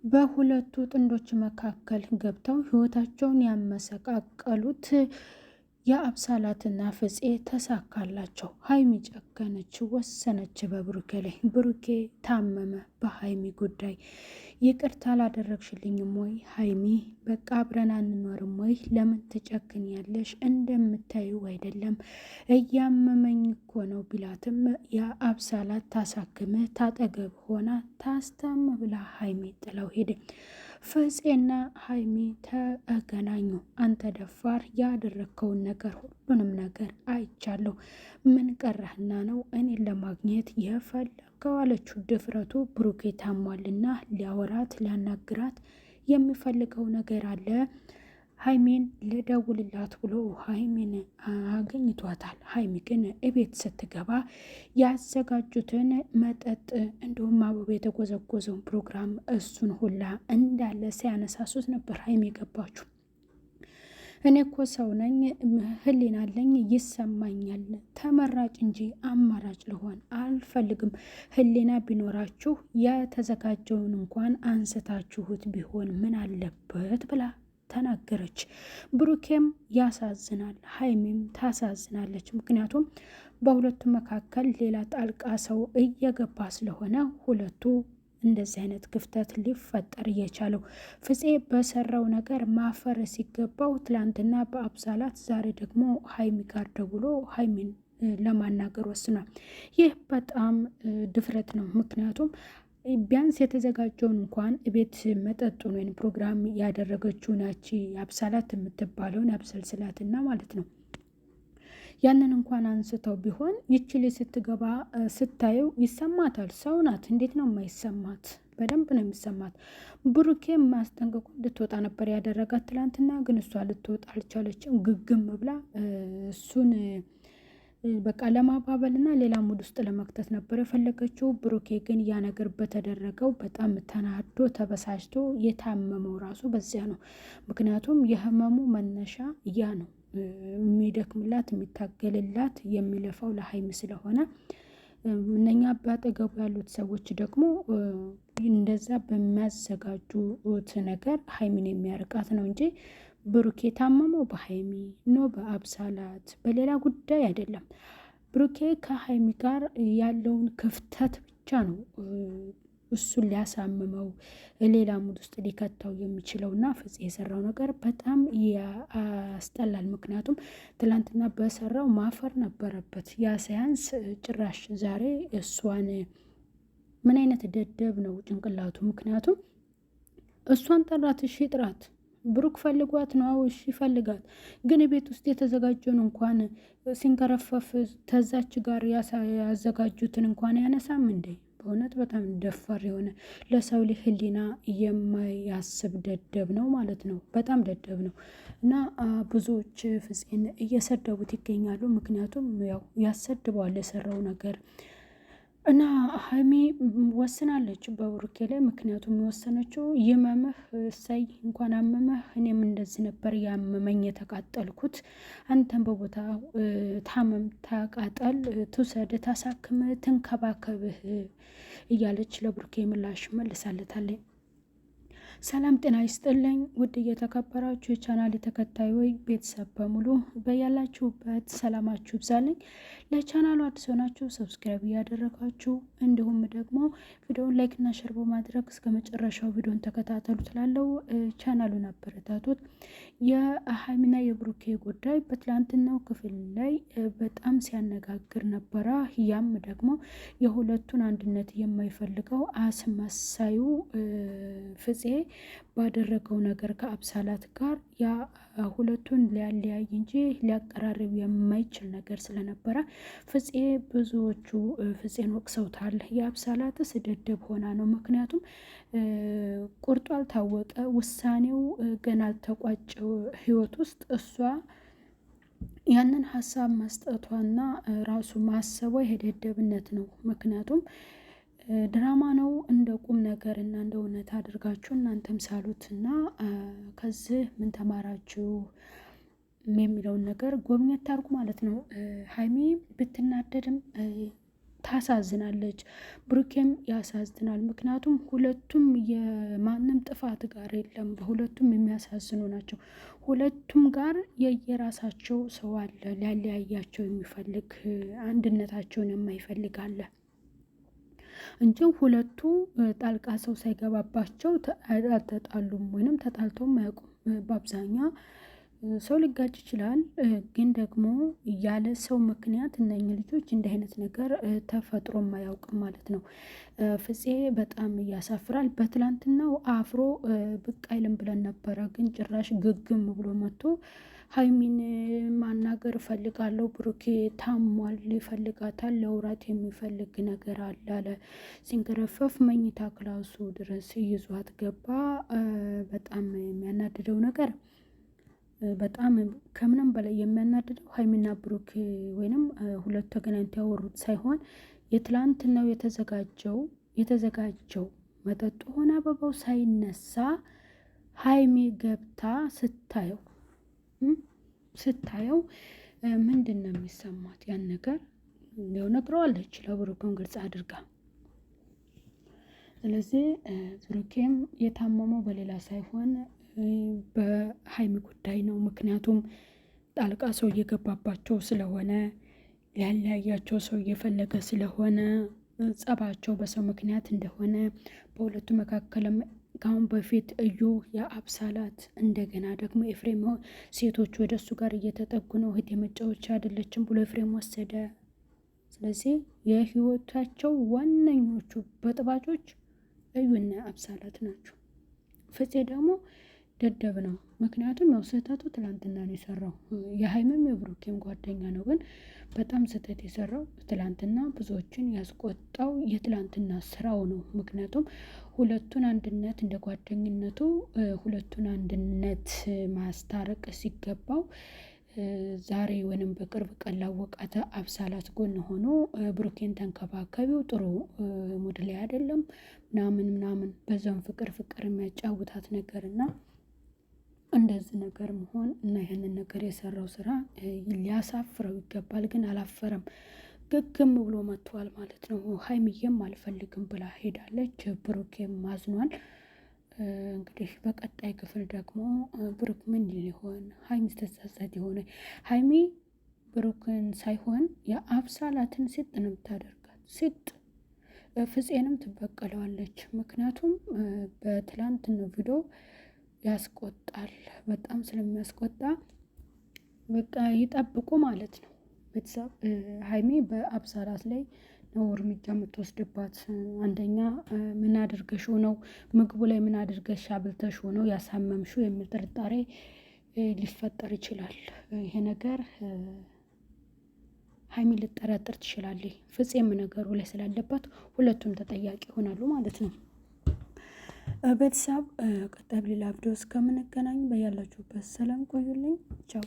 በሁለቱ ጥንዶች መካከል ገብተው ህይወታቸውን ያመሰቃቀሉት የአብሳላትና ፍፄ ተሳካላቸው። ሀይሚ ጨከነች፣ ወሰነች በብሩኬ ላይ። ብሩኬ ታመመ በሀይሚ ጉዳይ። ይቅርታ አላደረግሽልኝም ወይ ሀይሚ? በቃ አብረን አንኖርም ወይ? ለምን ትጨክኛለሽ? እንደምታዩ አይደለም እያመመኝ እኮ ነው ቢላትም የአብሳላት ታሳክምህ ታጠገብ ሆና ታስታም ብላ ሀይሚ ጥለው ሄደ። ፍፄና ሀይሚ ተገናኙ። አንተ ደፋር ያደረግከውን ነገር ሁሉንም ነገር አይቻለሁ። ምን ቀረህና ነው እኔን ለማግኘት የፈለገው አለችው። ድፍረቱ ብሩኬ ታሟልና ሊያወራት ሊያናግራት የሚፈልገው ነገር አለ። ሀይሜን ልደውልላት ብሎ ሀይሜን አገኝቷታል። ሀይሚ ግን እቤት ስትገባ ያዘጋጁትን መጠጥ እንዲሁም አበባ የተጎዘጎዘውን ፕሮግራም እሱን ሁላ እንዳለ ሲያነሳሱት ነበር ሀይሚ የገባችው። እኔ እኮ ሰው ነኝ፣ ህሊና አለኝ፣ ይሰማኛል። ተመራጭ እንጂ አማራጭ ልሆን አልፈልግም። ህሊና ቢኖራችሁ የተዘጋጀውን እንኳን አንስታችሁት ቢሆን ምን አለበት ብላ ተናገረች። ብሩኬም ያሳዝናል፣ ሀይሚም ታሳዝናለች። ምክንያቱም በሁለቱ መካከል ሌላ ጣልቃ ሰው እየገባ ስለሆነ ሁለቱ እንደዚህ አይነት ክፍተት ሊፈጠር እየቻለው ፍፄ በሰራው ነገር ማፈር ሲገባው ትላንትና በአብሳላት ዛሬ ደግሞ ሀይሚ ጋር ደውሎ ሀይሚን ለማናገር ወስኗል። ይህ በጣም ድፍረት ነው። ምክንያቱም ቢያንስ የተዘጋጀውን እንኳን ቤት መጠጡን ወይም ፕሮግራም ያደረገችው ናቺ አብሳላት የምትባለውን ያብሰልስላትና ማለት ነው። ያንን እንኳን አንስተው ቢሆን ይችል ስትገባ ስታየው ይሰማታል። ሰው ናት፣ እንዴት ነው የማይሰማት? በደንብ ነው የሚሰማት። ብሩኬም ማስጠንቀቁ እንድትወጣ ነበር ያደረጋት ትላንትና፣ ግን እሷ ልትወጣ አልቻለችም። ግግም ብላ እሱን በቃ ለማባበልና ሌላ ሙድ ውስጥ ለመክተት ነበር የፈለገችው። ብሩኬ ግን ያ ነገር በተደረገው በጣም ተናዶ ተበሳጭቶ የታመመው ራሱ በዚያ ነው። ምክንያቱም የህመሙ መነሻ ያ ነው። የሚደክምላት የሚታገልላት የሚለፋው ለሀይሚ ስለሆነ እነኛ በአጠገቡ ያሉት ሰዎች ደግሞ እንደዛ በሚያዘጋጁት ነገር ሀይሚን የሚያርቃት ነው እንጂ ብሩኬ ታመመው በሀይሚ ኖ በአብሳላት በሌላ ጉዳይ አይደለም። ብሩኬ ከሀይሚ ጋር ያለውን ክፍተት ብቻ ነው እሱን ሊያሳምመው ሌላ ሙድ ውስጥ ሊከተው የሚችለው እና ፍፄ የሰራው ነገር በጣም ያስጠላል። ምክንያቱም ትላንትና በሰራው ማፈር ነበረበት። ያ ሳያንስ ጭራሽ ዛሬ እሷን ምን አይነት ደደብ ነው ጭንቅላቱ? ምክንያቱም እሷን ጠራት፣ እሺ ጥራት፣ ብሩክ ፈልጓት ነው። አዎ እሺ ይፈልጋት፣ ግን ቤት ውስጥ የተዘጋጀውን እንኳን ሲንከረፈፍ ተዛች ጋር ያዘጋጁትን እንኳን ያነሳም እንዴ? በእውነት በጣም ደፋር የሆነ ለሰው ልጅ ህሊና የማያስብ ደደብ ነው ማለት ነው። በጣም ደደብ ነው እና ብዙዎች ፍፄን እየሰደቡት ይገኛሉ። ምክንያቱም ያው ያሰድበዋል የሰራው ነገር እና ሀይሚ ወስናለች በብሩኬ ላይ። ምክንያቱም የወሰነችው ይመምህ እሰይ እንኳን አመመህ፣ እኔም እንደዚህ ነበር ያመመኝ የተቃጠልኩት፣ አንተን በቦታው ታመም፣ ታቃጠል፣ ትውሰድ፣ ታሳክምህ፣ ትንከባከብህ እያለች ለብሩኬ ምላሽ መልሳለታለች። ሰላም ጤና ይስጥልኝ ውድ እየተከበራችሁ የቻናል ተከታዮች ቤተሰብ በሙሉ በያላችሁበት ሰላማችሁ ይብዛልኝ። ለቻናሉ አዲስ ሆናችሁ ሰብስክራይብ እያደረጋችሁ እንዲሁም ደግሞ ቪዲዮውን ላይክ እና ሼር በማድረግ እስከ መጨረሻው ቪዲዮን ተከታተሉ ትላለው። ቻናሉን አበረታቱት። የሀይሚና የብሩኬ ጉዳይ በትላንትናው ክፍል ላይ በጣም ሲያነጋግር ነበረ። ያም ደግሞ የሁለቱን አንድነት የማይፈልገው አስመሳዩ ፍፄ ባደረገው ነገር ከአብሳላት ጋር ያ ሁለቱን ሊያለያይ እንጂ ሊያቀራርብ የማይችል ነገር ስለነበረ ፍፄ ብዙዎቹ ፍፄን ወቅሰውታል። የአብሳላትስ ደደብ ሆና ነው። ምክንያቱም ቁርጡ አልታወቀ፣ ውሳኔው ገና አልተቋጨው ህይወት ውስጥ እሷ ያንን ሀሳብ መስጠቷና ራሱ ማሰቧ የደደብነት ነው። ምክንያቱም ድራማ ነው እንደ ቁም ነገር እና እንደ እውነት አድርጋችሁ እናንተም ሳሉት እና ከዚህ ምን ተማራችሁ የሚለውን ነገር ጎብኘት ታርጉ ማለት ነው። ሀይሚ ብትናደድም ታሳዝናለች። ብሩኬም ያሳዝናል። ምክንያቱም ሁለቱም የማንም ጥፋት ጋር የለም። በሁለቱም የሚያሳዝኑ ናቸው። ሁለቱም ጋር የየራሳቸው ሰው አለ፣ ሊያለያያቸው የሚፈልግ አንድነታቸውን የማይፈልግ አለ እንጂ ሁለቱ ጣልቃ ሰው ሳይገባባቸው አልተጣሉም ወይንም ተጣልተውም አያውቁም። በአብዛኛው ሰው ሊጋጭ ይችላል፣ ግን ደግሞ ያለ ሰው ምክንያት እነኝህ ልጆች እንዲህ አይነት ነገር ተፈጥሮም አያውቅም ማለት ነው። ፍፄ በጣም ያሳፍራል። በትላንትናው አፍሮ ብቅ አይልም ብለን ነበረ፣ ግን ጭራሽ ግግም ብሎ መጥቶ ሀይሚን ማናገር እፈልጋለሁ፣ ብሩኬ ታሟል፣ ይፈልጋታል፣ ለውራት የሚፈልግ ነገር አለ አለ። ሲንከረፈፍ መኝታ ክላሱ ድረስ ይዟት ገባ። በጣም የሚያናድደው ነገር በጣም ከምንም በላይ የሚያናድደው ሀይሚና ብሩክ ወይንም ሁለቱ ተገናኝተው ያወሩት ሳይሆን የትላንትናው የተዘጋጀው መጠጡ ሆነ አበባው ሳይነሳ ሀይሚ ገብታ ስታየው ምንድን ነው የሚሰማት? ያን ነገር ያው ነግረዋለች ለብሩክም ግልጽ አድርጋ። ስለዚህ ብሩኬም የታመመው በሌላ ሳይሆን በሀይሚ ጉዳይ ነው። ምክንያቱም ጣልቃ ሰው እየገባባቸው ስለሆነ፣ ሊያለያያቸው ሰው እየፈለገ ስለሆነ፣ ጸባቸው በሰው ምክንያት እንደሆነ በሁለቱ መካከልም ከአሁን በፊት እዩ የአብሳላት እንደገና ደግሞ ኤፍሬም ሴቶች ወደ እሱ ጋር እየተጠጉ ነው፣ እህት የመጫወቻ አይደለችም ብሎ ኤፍሬም ወሰደ። ስለዚህ የህይወታቸው ዋነኞቹ በጥባጮች እዩና አብሳላት ናቸው። ፍፄ ደግሞ ደደብ ነው። ምክንያቱም ያው ስህተቱ ትላንትና ነው የሰራው። የሀይምም የብሩኬም ጓደኛ ነው፣ ግን በጣም ስህተት የሰራው ትላንትና ብዙዎችን ያስቆጣው የትላንትና ስራው ነው። ምክንያቱም ሁለቱን አንድነት እንደ ጓደኝነቱ ሁለቱን አንድነት ማስታረቅ ሲገባው ዛሬ ወይንም በቅርብ ቀን ላወቃተ አብሳላት ጎን ሆኖ ብሩኬን ተንከባከቢው ጥሩ ሙድ ላይ አይደለም ምናምን በዛም ፍቅር የሚያጫውታት ነገር እና እንደዚህ ነገር መሆን እና ይህንን ነገር የሰራው ስራ ሊያሳፍረው ይገባል። ግን አላፈረም፣ ግግም ብሎ መጥቷል ማለት ነው። ሀይሚዬም አልፈልግም ብላ ሄዳለች። ብሩኬም አዝኗል። እንግዲህ በቀጣይ ክፍል ደግሞ ብሩክ ምን ሊሆን ሀይሚ ስተሳሳት የሆነ ሀይሚ ብሩክን ሳይሆን የአብሳላትን ሲጥ ነው የምታደርጋት። ሲጥ ፍፄንም ትበቀለዋለች። ምክንያቱም በትላንት ነው ቪዲዮ ያስቆጣል። በጣም ስለሚያስቆጣ በቃ ይጠብቁ ማለት ነው። ቤተሰብ ሀይሚ በአብሳላት ላይ ነው እርምጃ የምትወስድባት። አንደኛ ምን አድርገሽው ነው ምግቡ ላይ ምን አድርገሽ አብልተሽው ነው ያሳመምሽው የሚል ጥርጣሬ ሊፈጠር ይችላል። ይሄ ነገር ሀይሚ ልጠረጥር ትችላለች። ፍፄም ነገሩ ላይ ስላለባት ሁለቱም ተጠያቂ ይሆናሉ ማለት ነው። ቤተሰብ ቀጣይ ሌላ ቪዲዮ እስከምንገናኝ በያላችሁበት ሰላም ቆዩልኝ። ቻው።